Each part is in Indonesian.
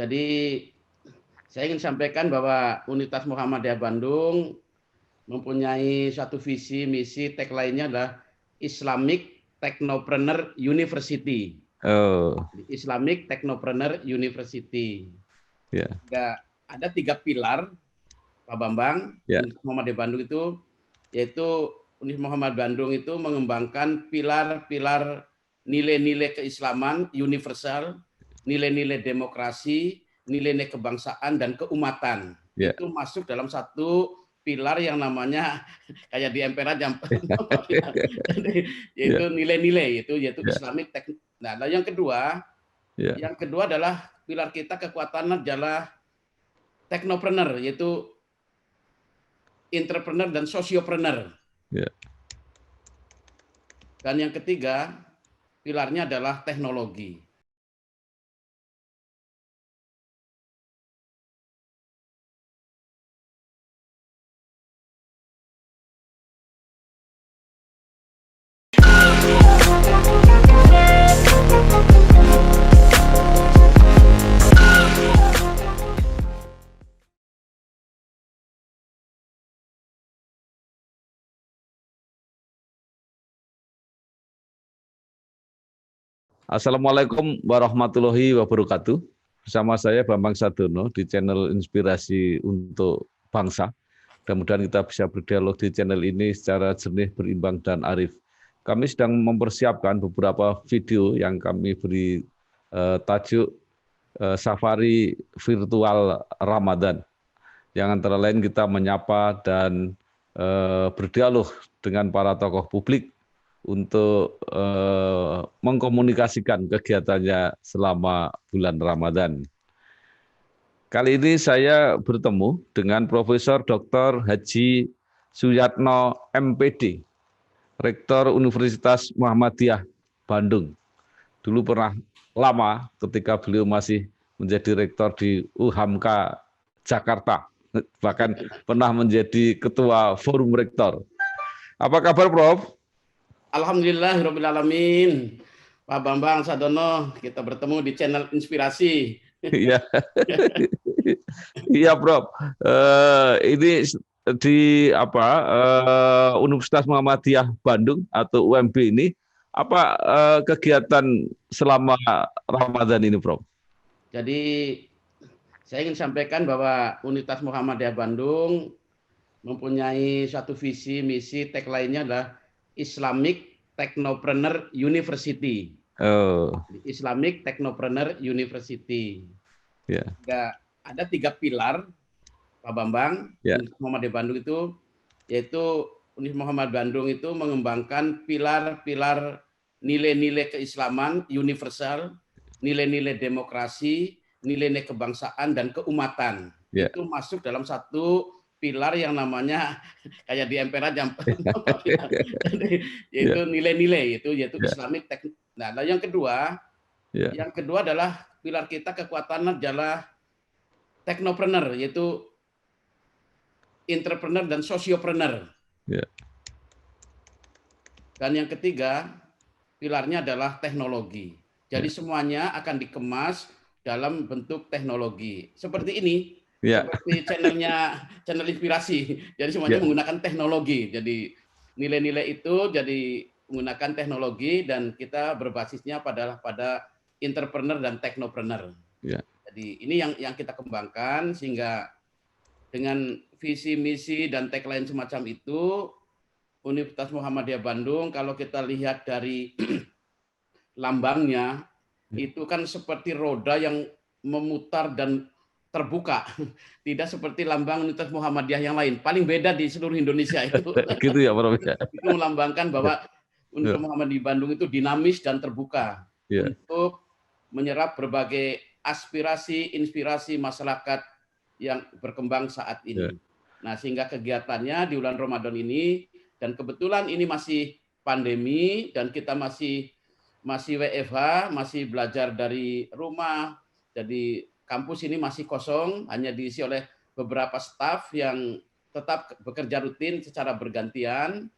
Jadi saya ingin sampaikan bahwa Universitas Muhammadiyah Bandung mempunyai satu visi, misi, tagline-nya adalah Islamic Technopreneur University. Oh, Islamic Technopreneur University. ya, Ada 3 pilar, Pak Bambang. ya, Universitas Muhammadiyah Bandung itu, yaitu Universitas Muhammadiyah Bandung itu mengembangkan pilar-pilar nilai-nilai keislaman universal, nilai-nilai demokrasi, nilai-nilai kebangsaan dan keumatan. ya, Itu masuk dalam satu pilar yang namanya kayak di MPR aja, ya, yaitu nilai-nilai, yaitu ya, Islamic Tech. Nah, yang kedua ya, adalah pilar kita kekuatan adalah teknopreneur, yaitu entrepreneur dan sosiopreneur. ya. Dan yang ketiga, pilarnya adalah teknologi. Assalamualaikum warahmatullahi wabarakatuh. Bersama saya Bambang Sadono di channel Inspirasi untuk Bangsa. Mudah-mudahan kita bisa berdialog di channel ini secara jernih, berimbang, dan arif. Kami sedang mempersiapkan beberapa video yang kami beri tajuk Safari Virtual Ramadan. Yang antara lain kita menyapa dan berdialog dengan para tokoh publik untuk mengkomunikasikan kegiatannya selama bulan Ramadan. Kali ini saya bertemu dengan Profesor Dr. Haji Suyatno MPD, Rektor Universitas Muhammadiyah Bandung. Dulu pernah lama ketika beliau masih menjadi rektor di UHAMKA Jakarta, bahkan pernah menjadi ketua forum rektor. Apa kabar, Prof? Alhamdulillahirrahmanirrahim. Pak Bambang Sadono, kita bertemu di channel Inspirasi. Iya, iya, Prof. Ini di Universitas Muhammadiyah Bandung atau UMB ini apa kegiatan selama Ramadan ini, Prof? Jadi saya ingin sampaikan bahwa Universitas Muhammadiyah Bandung mempunyai satu visi, misi, tagline-nya adalah Islamic Technopreneur University. Oh, Islamic Technopreneur University. ya, Ada 3 pilar, Pak Bambang. ya, Universitas Muhammadiyah Bandung itu, yaitu Universitas Muhammadiyah Bandung itu mengembangkan pilar-pilar nilai-nilai keislaman universal, nilai-nilai demokrasi, nilai-nilai kebangsaan dan keumatan. ya, Itu masuk dalam satu pilar yang namanya kayak di MPR aja, yaitu ya, nilai-nilai, yaitu ya, Islamic Tech. Nah, yang kedua ya, adalah pilar kita kekuatan adalah teknopreneur, yaitu entrepreneur dan sosiopreneur. ya, Dan yang ketiga, pilarnya adalah teknologi. Jadi ya, semuanya akan dikemas dalam bentuk teknologi. Seperti ini, ya, seperti channel Inspirasi. Jadi semuanya ya, menggunakan teknologi. Jadi nilai-nilai itu jadi menggunakan teknologi dan kita berbasisnya pada entrepreneur dan teknopreneur. ya. Jadi ini yang kita kembangkan sehingga dengan visi misi dan tagline semacam itu Universitas Muhammadiyah Bandung kalau kita lihat dari lambangnya itu kan seperti roda yang memutar dan terbuka, tidak seperti lambang Universitas Muhammadiyah yang lain. Paling beda di seluruh Indonesia itu. Gitu ya, Prof. Itu melambangkan bahwa Ya, Universitas Muhammadiyah Bandung itu dinamis dan terbuka ya, untuk menyerap berbagai aspirasi, inspirasi masyarakat yang berkembang saat ya, ini. Nah, sehingga kegiatannya di bulan Ramadan ini, dan kebetulan ini masih pandemi dan kita masih WFH, masih belajar dari rumah. Jadi kampus ini masih kosong, hanya diisi oleh beberapa staf yang tetap bekerja rutin secara bergantian.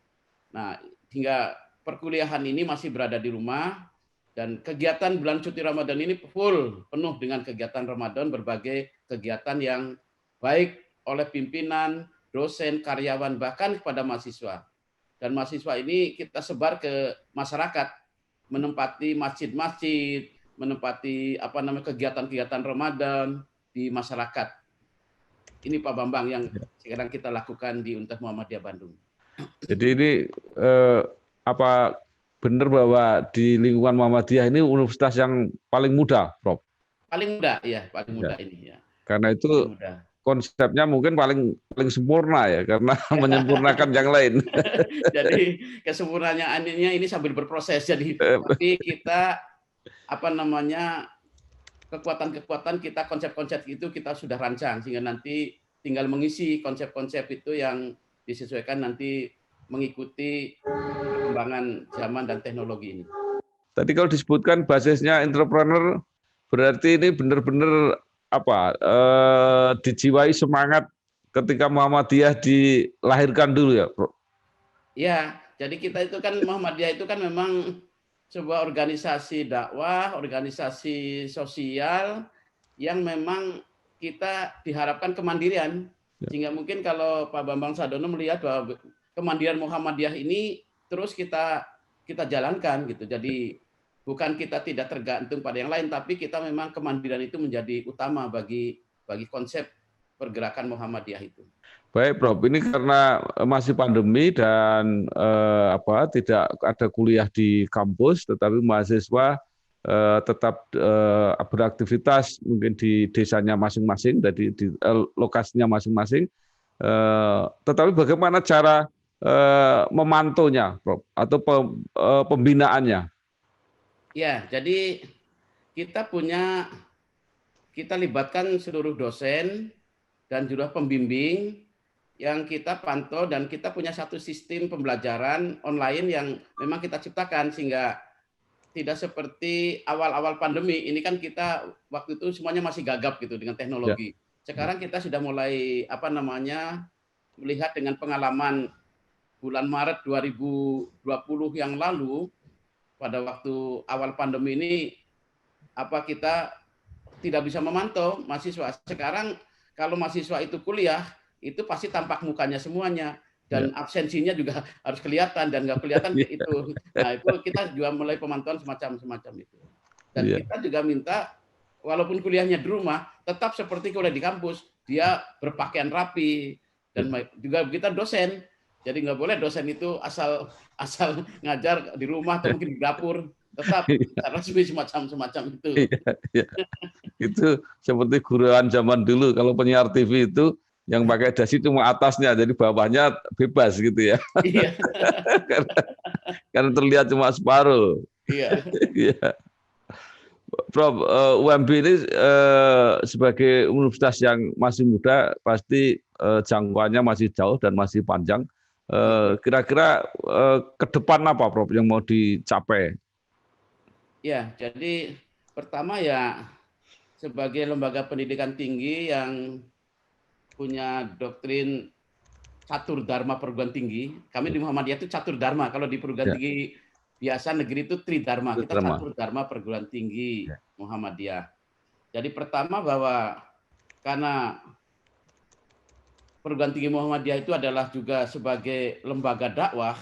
Nah, hingga perkuliahan ini masih berada di rumah. Dan kegiatan bulan suci Ramadan ini penuh dengan kegiatan Ramadan, berbagai kegiatan yang baik oleh pimpinan, dosen, karyawan, bahkan kepada mahasiswa. Dan mahasiswa ini kita sebar ke masyarakat, menempati masjid-masjid, menempati kegiatan-kegiatan Ramadan di masyarakat. Ini Pak Bambang yang sekarang kita lakukan di Universitas Muhammadiyah Bandung. Jadi ini apa benar bahwa di lingkungan Muhammadiyah ini universitas yang paling muda, Prof? Paling muda, ya, paling muda ini ya. Karena itu konsepnya mungkin paling sempurna ya, karena menyempurnakan yang lain. Jadi kesempurnaannya ini sambil berproses. Jadi tapi kita kekuatan kita, konsep-konsep itu kita sudah rancang sehingga nanti tinggal mengisi konsep-konsep itu yang disesuaikan nanti mengikuti perkembangan zaman dan teknologi ini. Tadi kalau disebutkan basisnya entrepreneur, berarti ini benar-benar dijiwai semangat ketika Muhammadiyah dilahirkan dulu ya, Bro? Ya, jadi kita itu kan Muhammadiyah itu kan memang sebuah organisasi dakwah, organisasi sosial yang memang kita diharapkan kemandirian. Sehingga mungkin kalau Pak Bambang Sadono melihat bahwa kemandirian Muhammadiyah ini terus kita jalankan gitu. Jadi bukan kita tidak tergantung pada yang lain, tapi kita memang kemandirian itu menjadi utama bagi konsep pergerakan Muhammadiyah itu. Baik, Prof. Ini karena masih pandemi dan tidak ada kuliah di kampus, tetapi mahasiswa tetap beraktivitas mungkin di desanya masing-masing, di lokasinya masing-masing. Tetapi bagaimana cara memantaunya, Prof, atau pembinaannya? Ya, jadi kita libatkan seluruh dosen dan juga pembimbing yang kita pantau, dan kita punya satu sistem pembelajaran online yang memang kita ciptakan sehingga tidak seperti awal-awal pandemi. Ini kan kita waktu itu semuanya masih gagap gitu dengan teknologi. Sekarang kita sudah mulai melihat dengan pengalaman bulan Maret 2020 yang lalu, pada waktu awal pandemi ini kita tidak bisa memantau mahasiswa. Sekarang kalau mahasiswa itu kuliah, itu pasti tampak mukanya semuanya, dan absensinya juga harus kelihatan, dan nggak kelihatan itu. Nah, itu kita juga mulai pemantauan semacam itu. Dan kita juga minta walaupun kuliahnya di rumah, tetap seperti kuliah di kampus, dia berpakaian rapi, dan juga kita dosen. Jadi nggak boleh dosen itu asal ngajar di rumah atau mungkin di dapur, tetap resmi semacam itu. Itu seperti guruan zaman dulu, kalau penyiar TV itu yang pakai dasi cuma atasnya, jadi bawahnya bebas gitu ya. Iya. Karena terlihat cuma separuh. Iya. Prof, UMB ini sebagai universitas yang masih muda, pasti jangkauannya masih jauh dan masih panjang. Kira-kira ke depan apa, Prof, yang mau dicapai? Ya, jadi pertama ya sebagai lembaga pendidikan tinggi yang punya doktrin catur dharma perguruan tinggi. Kami di Muhammadiyah itu catur dharma. Kalau di perguruan tinggi biasa negeri itu tridharma. Kita catur dharma perguruan tinggi Muhammadiyah. Jadi pertama bahwa karena perguruan tinggi Muhammadiyah itu adalah juga sebagai lembaga dakwah,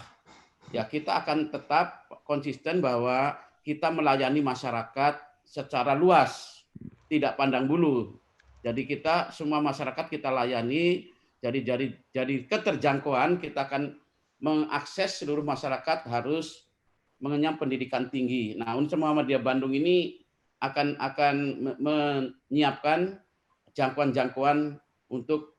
ya kita akan tetap konsisten bahwa kita melayani masyarakat secara luas, tidak pandang bulu. Jadi kita semua masyarakat kita layani, jadi keterjangkauan kita akan mengakses seluruh masyarakat harus mengenyam pendidikan tinggi. Nah, Universitas Muhammadiyah Bandung ini akan menyiapkan jangkauan-jangkauan untuk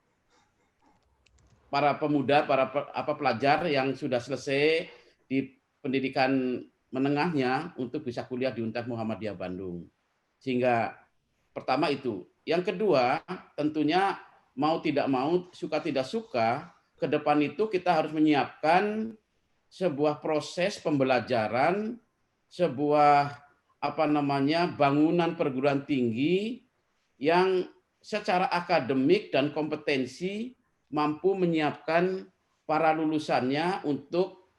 para pemuda, para pelajar yang sudah selesai di pendidikan menengahnya untuk bisa kuliah di Universitas Muhammadiyah Bandung. Sehingga pertama itu. Yang kedua, tentunya mau tidak mau, suka tidak suka, ke depan itu kita harus menyiapkan sebuah proses pembelajaran, sebuah bangunan perguruan tinggi yang secara akademik dan kompetensi mampu menyiapkan para lulusannya untuk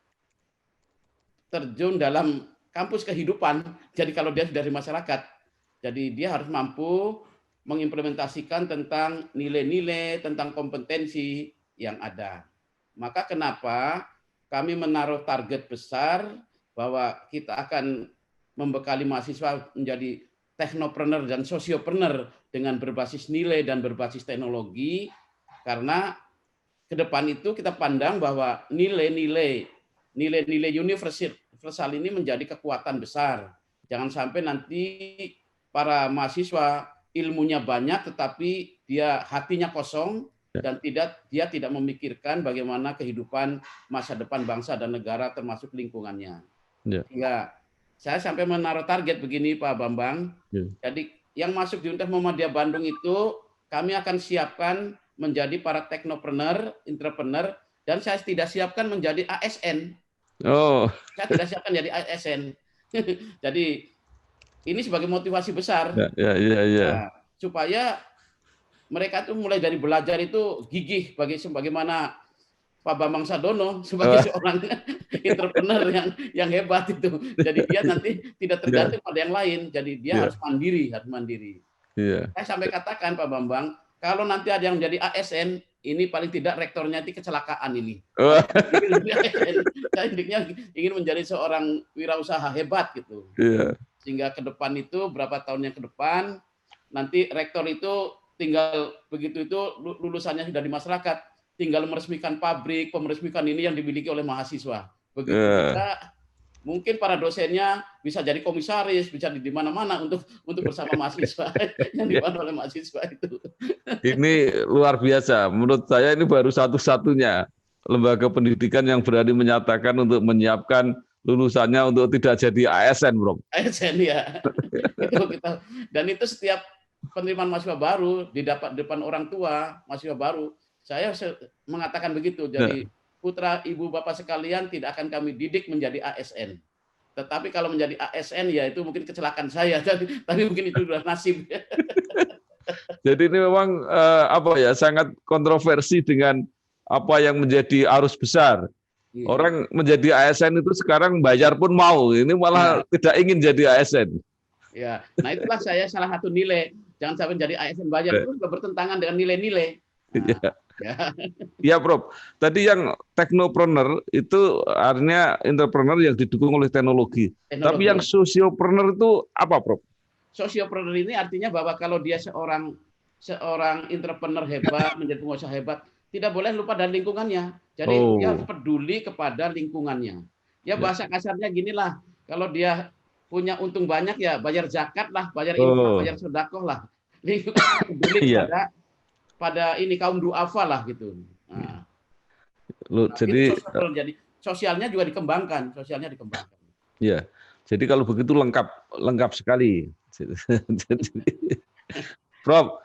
terjun dalam kampus kehidupan. Jadi kalau dia dari masyarakat, jadi dia harus mampu mengimplementasikan tentang nilai-nilai, tentang kompetensi yang ada. Maka kenapa kami menaruh target besar bahwa kita akan membekali mahasiswa menjadi teknopreneur dan sosiopreneur dengan berbasis nilai dan berbasis teknologi, karena ke depan itu kita pandang bahwa nilai-nilai universal ini menjadi kekuatan besar. Jangan sampai nanti para mahasiswa ilmunya banyak tetapi dia hatinya kosong dan dia tidak memikirkan bagaimana kehidupan masa depan bangsa dan negara termasuk lingkungannya. Sehingga saya sampai menaruh target begini Pak Bambang. Jadi yang masuk di Universitas Muhammadiyah Bandung itu kami akan siapkan menjadi para teknopreneur, entrepreneur, dan saya tidak siapkan menjadi ASN. Saya tidak siapkan jadi ASN. Jadi ini sebagai motivasi besar supaya mereka tuh mulai dari belajar itu gigih sebagaimana Pak Bambang Sadono sebagai seorang entrepreneur yang hebat itu. Jadi dia nanti tidak tergantung pada yang lain. Jadi dia harus mandiri. Saya sampai katakan Pak Bambang, kalau nanti ada yang menjadi ASN, ini paling tidak rektornya itu kecelakaan ini. Saya ingin menjadi seorang wirausaha hebat gitu. Sehingga ke depan itu berapa tahun yang ke depan nanti rektor itu tinggal begitu itu lulusannya sudah di masyarakat, tinggal meresmikan pabrik, meresmikan ini yang dimiliki oleh mahasiswa. Begitu juga mungkin para dosennya bisa jadi komisaris, bisa di mana-mana untuk bersama mahasiswa yang dibantu oleh mahasiswa itu. Ini luar biasa. Menurut saya ini baru satu-satunya lembaga pendidikan yang berani menyatakan untuk menyiapkan lulusannya untuk tidak jadi ASN, Bro. ASN ya. Dan itu setiap penerimaan mahasiswa baru di depan orang tua mahasiswa baru, saya mengatakan begitu. Jadi putra ibu bapak sekalian tidak akan kami didik menjadi ASN. Tetapi kalau menjadi ASN ya itu mungkin kecelakaan saya. Tapi mungkin itu sudah nasib. Jadi ini memang sangat kontroversi dengan apa yang menjadi arus besar. Orang menjadi ASN itu sekarang bayar pun mau, ini malah tidak ingin jadi ASN. Ya, nah itulah saya salah satu nilai. Jangan sampai jadi ASN bayar terus bertentangan dengan nilai-nilai. Iya, Prof. Tadi yang teknopreneur itu artinya entrepreneur yang didukung oleh teknologi. Tapi yang sosiopreneur itu apa, Prof? Sosiopreneur ini artinya bahwa kalau dia seorang entrepreneur hebat, menjadi pengusaha hebat, tidak boleh lupa dari lingkungannya. Jadi dia harus peduli kepada lingkungannya. Ya bahasa kasarnya ginilah, kalau dia punya untung banyak ya bayar zakat lah, bayar infak, bayar sedekah lah. Peduli pada ini kaum duafa lah gitu. Nah, jadi sosialnya juga dikembangkan, Iya. Jadi kalau begitu lengkap sekali. Prof,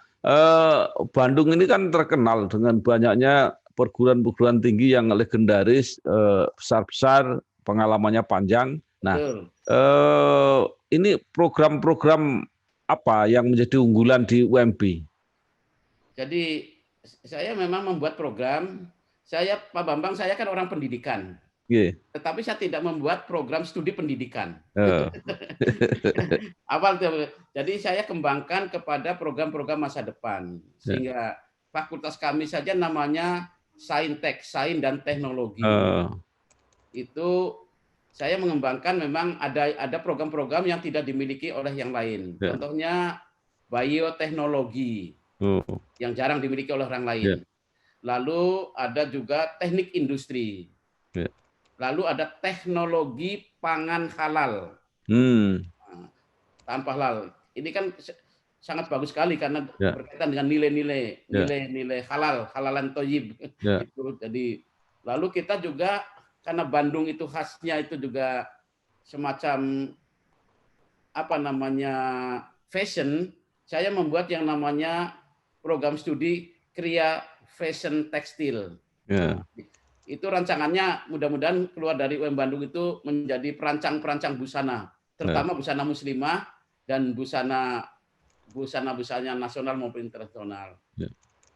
Bandung ini kan terkenal dengan banyaknya perguruan-perguruan tinggi yang legendaris, besar-besar, pengalamannya panjang. Nah, ini program-program apa yang menjadi unggulan di UMB? Jadi saya memang membuat program. Pak Bambang, saya kan orang pendidikan. Tetapi saya tidak membuat program studi pendidikan. Jadi saya kembangkan kepada program-program masa depan. Sehingga fakultas kami saja namanya Saintek, Sains dan Teknologi. Itu saya mengembangkan memang ada program-program yang tidak dimiliki oleh yang lain. Contohnya bioteknologi yang jarang dimiliki oleh orang lain. Lalu ada juga teknik industri. Lalu ada teknologi pangan halal. Tanpa halal. Ini kan sangat bagus sekali karena berkaitan dengan nilai-nilai halal, halalan thayyib. Jadi lalu kita juga karena Bandung itu khasnya itu juga semacam fashion, saya membuat yang namanya program studi Kria Fashion Tekstil. Itu rancangannya mudah-mudahan keluar dari UM Bandung itu menjadi perancang busana, terutama busana muslimah dan busana nasional maupun internasional.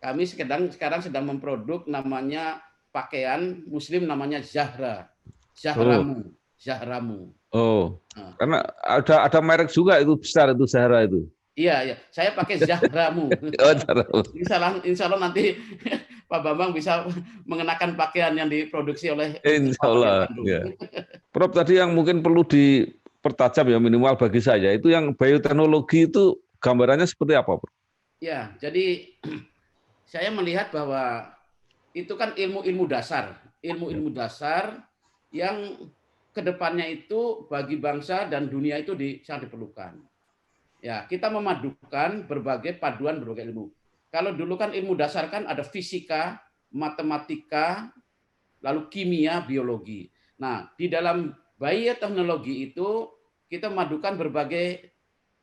Kami sekarang sedang memproduk namanya pakaian muslim namanya Zahramu. Zahramu. Oh, karena ada merek juga itu besar itu Zahra itu. Iya, iya. Saya pakai Zahramu. Oh, Zahramu. Insya Allah nanti Pak Bambang bisa mengenakan pakaian yang diproduksi oleh Insya pabrik Allah. Bandung. Ya. Prof, tadi yang mungkin perlu dipertajam ya minimal bagi saya, itu yang bioteknologi itu gambarannya seperti apa, Prof? Ya, jadi saya melihat bahwa itu kan ilmu-ilmu dasar yang kedepannya itu bagi bangsa dan dunia itu sangat diperlukan. Ya, kita memadukan berbagai ilmu. Kalau dulu kan ilmu dasar kan ada fisika, matematika, lalu kimia, biologi. Nah, di dalam bioteknologi itu kita memadukan berbagai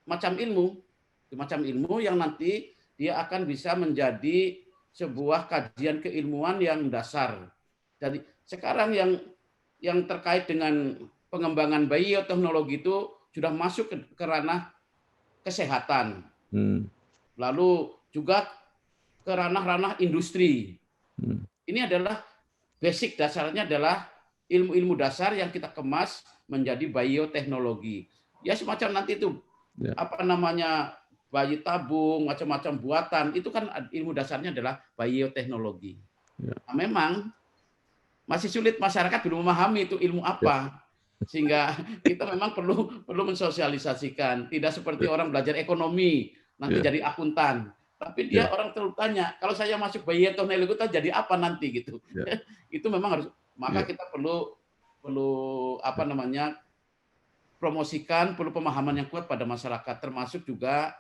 macam ilmu yang nanti dia akan bisa menjadi sebuah kajian keilmuan yang dasar. Jadi sekarang yang terkait dengan pengembangan bioteknologi itu sudah masuk ke ranah kesehatan. Lalu juga ke ranah-ranah industri. Ini adalah basic dasarnya adalah ilmu-ilmu dasar yang kita kemas menjadi bioteknologi. Ya semacam nanti itu apa namanya bayi tabung, macam-macam buatan, itu kan ilmu dasarnya adalah bioteknologi. Nah, memang masih sulit masyarakat belum memahami itu ilmu apa. Sehingga kita memang perlu mensosialisasikan. Tidak seperti orang belajar ekonomi, nanti jadi akuntan. Tapi dia orang terlalu tanya, kalau saya masuk bioteknologi itu jadi apa nanti gitu. Itu memang harus, maka kita perlu apa namanya promosikan, perlu pemahaman yang kuat pada masyarakat, termasuk juga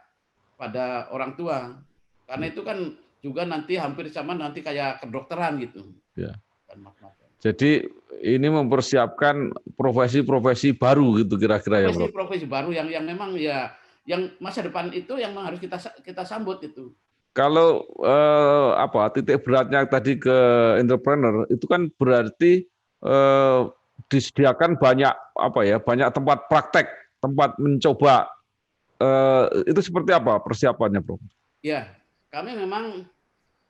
pada orang tua. Karena itu kan juga nanti hampir sama nanti kayak kedokteran gitu. Ya. Jadi ini mempersiapkan profesi-profesi baru gitu kira-kira ya, Bro. Profesi baru yang memang ya yang masa depan itu yang harus kita sambut itu. Kalau titik beratnya tadi ke entrepreneur itu kan berarti disediakan banyak banyak tempat praktek, tempat mencoba. Itu seperti apa persiapannya, Bro? Ya, kami memang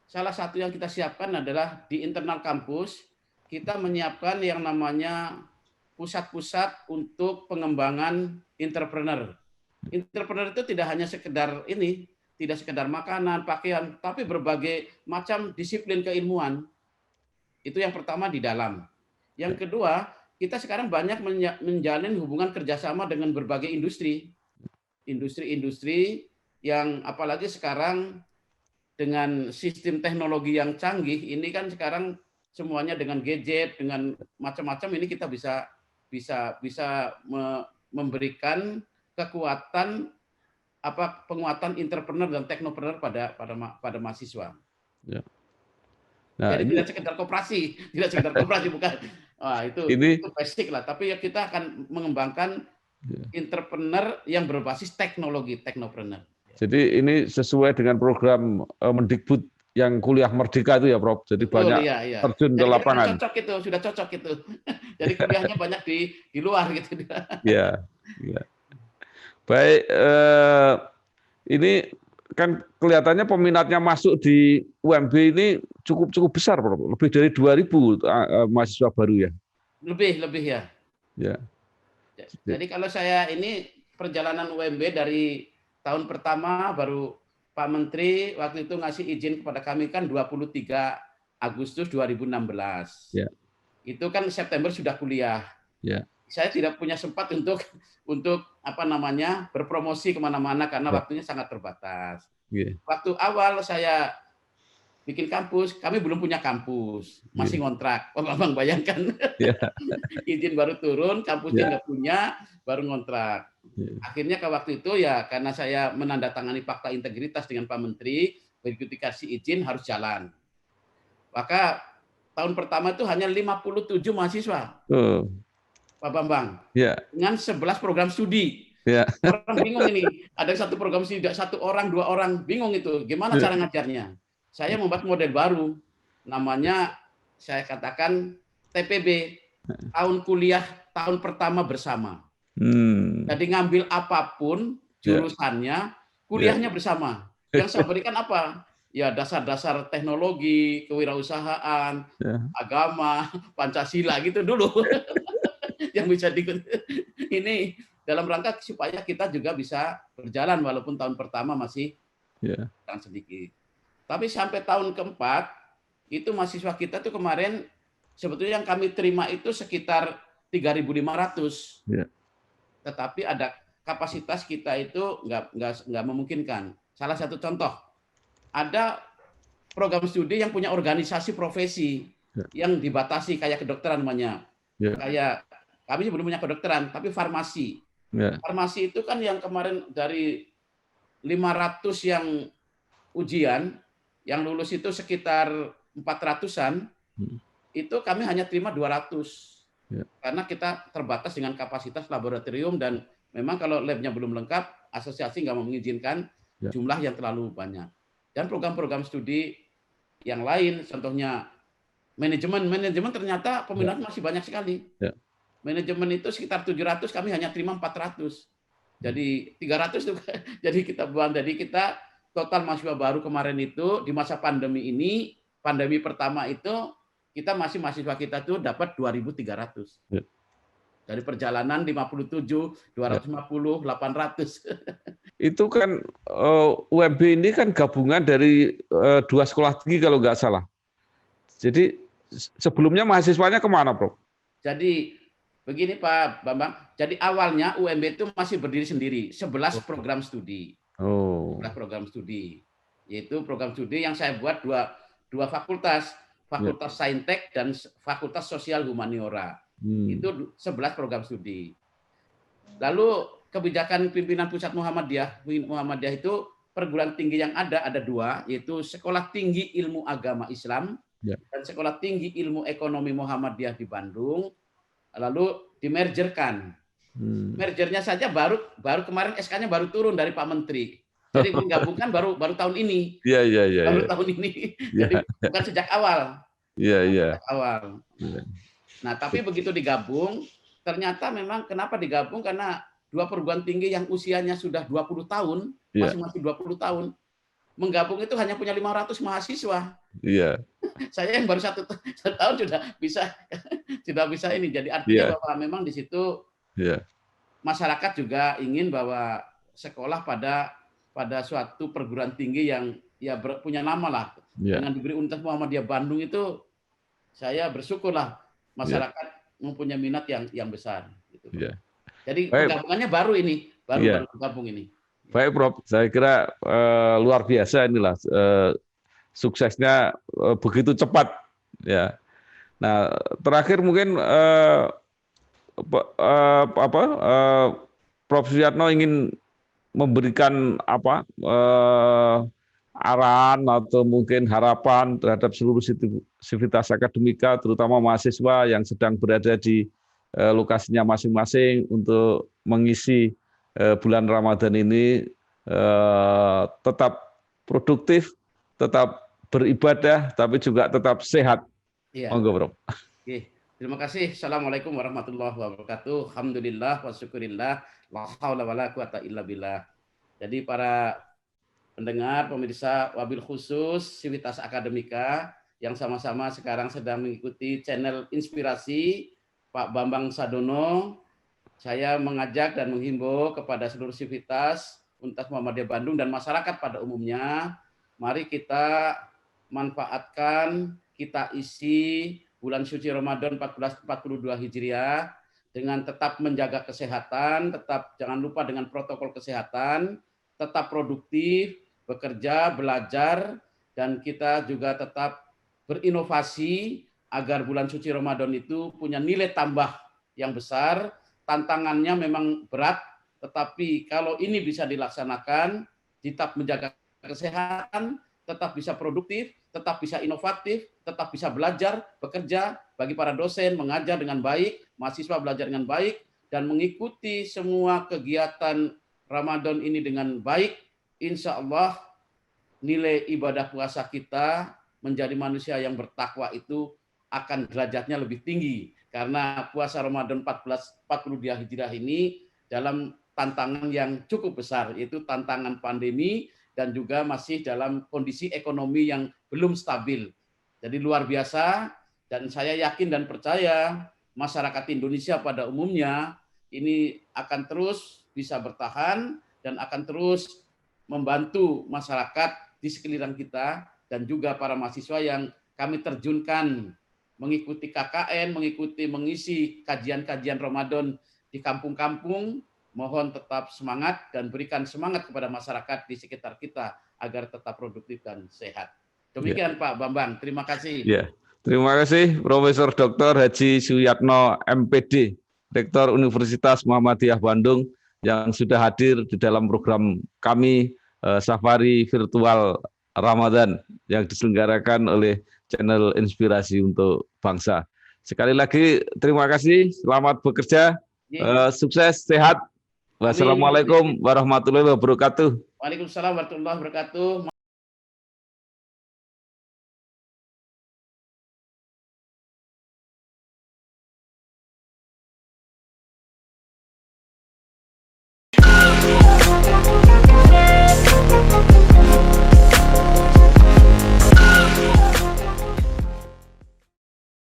salah satu yang kita siapkan adalah di internal kampus kita menyiapkan yang namanya pusat-pusat untuk pengembangan entrepreneur. Entrepreneur itu tidak hanya sekedar tidak sekedar makanan, pakaian, tapi berbagai macam disiplin keilmuan. Itu yang pertama di dalam. Yang kedua, kita sekarang banyak menjalin hubungan kerjasama dengan berbagai industri. Industri-industri yang apalagi sekarang dengan sistem teknologi yang canggih, ini kan sekarang semuanya dengan gadget, dengan macam-macam ini kita bisa memberikan kekuatan penguatan entrepreneur dan teknopreneur pada mahasiswa. Ya. Nah, jadi tidak sekedar koperasi, bukan. Itu basic lah. Tapi ya kita akan mengembangkan entrepreneur yang berbasis teknologi, teknopreneur. Jadi ini sesuai dengan program Mendikbud yang kuliah merdeka itu ya, Prof. Jadi banyak terjun ke lapangan. Sudah cocok itu. Jadi kuliahnya banyak di luar gitu. Ya. Baik, ini kan kelihatannya peminatnya masuk di UMB ini cukup besar, Prof. Lebih dari 2.000 mahasiswa baru ya. Lebih ya. Ya. Jadi kalau saya ini perjalanan UMB dari tahun pertama baru Pak Menteri waktu itu ngasih izin kepada kami kan 23 Agustus 2016. Ya. Itu kan September sudah kuliah. Ya. Saya tidak punya sempat untuk berpromosi kemana-mana karena waktunya sangat terbatas. Yeah. Waktu awal saya bikin kampus, kami belum punya kampus, masih ngontrak. Pak Bambang bayangkan, izin baru turun, kampusnya nggak punya, baru ngontrak. Akhirnya ke waktu itu ya karena saya menandatangani fakta integritas dengan Pak Menteri, begitu dikasih izin harus jalan. Maka tahun pertama itu hanya 57 mahasiswa. Pak Bambang, dengan 11 program studi. Orang bingung ini, ada satu program studi, 1 orang, 2 orang, bingung itu, gimana cara ngajarnya. Saya membuat model baru, namanya saya katakan TPB, tahun kuliah tahun pertama bersama. Jadi ngambil apapun jurusannya, kuliahnya bersama. Yang saya berikan apa? Ya dasar-dasar teknologi, kewirausahaan, agama, Pancasila gitu dulu. yang bisa ini dalam rangka supaya kita juga bisa berjalan walaupun tahun pertama masih sedikit. Tapi sampai tahun keempat itu mahasiswa kita tuh kemarin sebetulnya yang kami terima itu sekitar 3.500. Tetapi ada kapasitas kita itu nggak memungkinkan. Salah satu contoh, ada program studi yang punya organisasi profesi yang dibatasi kayak kedokteran namanya. Kayak kami belum punya kedokteran, tapi farmasi. Farmasi itu kan yang kemarin dari 500 yang ujian, yang lulus itu sekitar 400-an, itu kami hanya terima 200. Karena kita terbatas dengan kapasitas laboratorium dan memang kalau labnya belum lengkap, asosiasi nggak mengizinkan jumlah yang terlalu banyak. Dan program-program studi yang lain, contohnya manajemen ternyata peminatnya masih banyak sekali. Manajemen itu sekitar 700, kami hanya terima 400. Jadi 300 itu jadi kita buang. Jadi kita total mahasiswa baru kemarin itu di masa pandemi ini, pandemi pertama itu kita masih mahasiswa kita tuh dapat 2.300. Dari perjalanan 57, 250, 800. Itu kan UMB ini kan gabungan dari 2 sekolah tinggi kalau nggak salah. Jadi sebelumnya mahasiswanya kemana, Prof? Jadi begini Pak Bambang, jadi awalnya UMB itu masih berdiri sendiri, 11 program studi. 11 program studi. Yaitu program studi yang saya buat dua fakultas, Fakultas Saintek dan Fakultas Sosial Humaniora. Itu 11 program studi. Lalu kebijakan pimpinan Pusat Muhammadiyah itu perguruan tinggi yang ada 2, yaitu Sekolah Tinggi Ilmu Agama Islam dan Sekolah Tinggi Ilmu Ekonomi Muhammadiyah di Bandung. Lalu dimergerkan. Mergernya saja baru kemarin SK-nya baru turun dari Pak Menteri. Jadi menggabungkan baru tahun ini. Baru tahun ini. Jadi bukan sejak awal. Sejak awal. Nah, tapi begitu digabung, ternyata memang kenapa digabung? Karena 2 perguruan tinggi yang usianya sudah 20 tahun, masing-masing 20 tahun, menggabung itu hanya punya 500 mahasiswa. Saya yang baru 1 tahun sudah bisa ini. Jadi artinya bahwa memang di situ masyarakat juga ingin bahwa sekolah pada suatu perguruan tinggi yang punya nama lah. Dengan diberi Universitas Muhammadiyah Bandung itu saya bersyukurlah masyarakat mempunyai minat yang besar. Gitu. Jadi penggabungannya baru bergabung ini. Baik, Prof. Saya kira luar biasa inilah suksesnya begitu cepat. Ya. Nah, terakhir mungkin Prof. Suyatno ingin memberikan arahan atau mungkin harapan terhadap seluruh sivitas akademika, terutama mahasiswa yang sedang berada di lokasinya masing-masing untuk mengisi bulan Ramadan ini tetap produktif, tetap beribadah, tapi juga tetap sehat. Monggo, Bro. Terima kasih. Assalamualaikum warahmatullahi wabarakatuh. Alhamdulillah wa syukurillah. La haula wala quwata illa billah. Jadi para pendengar, pemirsa, wabil khusus Sivitas Akademika yang sama-sama sekarang sedang mengikuti channel Inspirasi Pak Bambang Sadono, saya mengajak dan menghimbau kepada seluruh Sivitas Universitas Muhammadiyah Bandung dan masyarakat pada umumnya, mari kita manfaatkan, kita isi bulan suci Ramadan 1442 Hijriah dengan tetap menjaga kesehatan, tetap jangan lupa dengan protokol kesehatan, tetap produktif, bekerja, belajar, dan kita juga tetap berinovasi agar bulan suci Ramadan itu punya nilai tambah yang besar. Tantangannya memang berat, tetapi kalau ini bisa dilaksanakan, tetap menjaga kesehatan, tetap bisa produktif, tetap bisa inovatif, tetap bisa belajar, bekerja, bagi para dosen mengajar dengan baik, mahasiswa belajar dengan baik, dan mengikuti semua kegiatan Ramadan ini dengan baik, insya Allah nilai ibadah puasa kita menjadi manusia yang bertakwa itu akan derajatnya lebih tinggi. Karena puasa Ramadan 1442 Hijriah ini dalam tantangan yang cukup besar, yaitu tantangan pandemi dan juga masih dalam kondisi ekonomi yang belum stabil. Jadi luar biasa, dan saya yakin dan percaya masyarakat Indonesia pada umumnya ini akan terus bisa bertahan dan akan terus membantu masyarakat di sekeliling kita dan juga para mahasiswa yang kami terjunkan mengikuti KKN, mengisi kajian-kajian Ramadan di kampung-kampung. Mohon tetap semangat dan berikan semangat kepada masyarakat di sekitar kita agar tetap produktif dan sehat. Demikian Pak Bambang, terima kasih. Ya, terima kasih Profesor Dr. Haji Suyatno MPD, Rektor Universitas Muhammadiyah Bandung yang sudah hadir di dalam program kami Safari Virtual Ramadan yang diselenggarakan oleh channel Inspirasi untuk Bangsa. Sekali lagi terima kasih, selamat bekerja, sukses, sehat. Wassalamualaikum warahmatullahi wabarakatuh. Waalaikumsalam warahmatullahi wabarakatuh.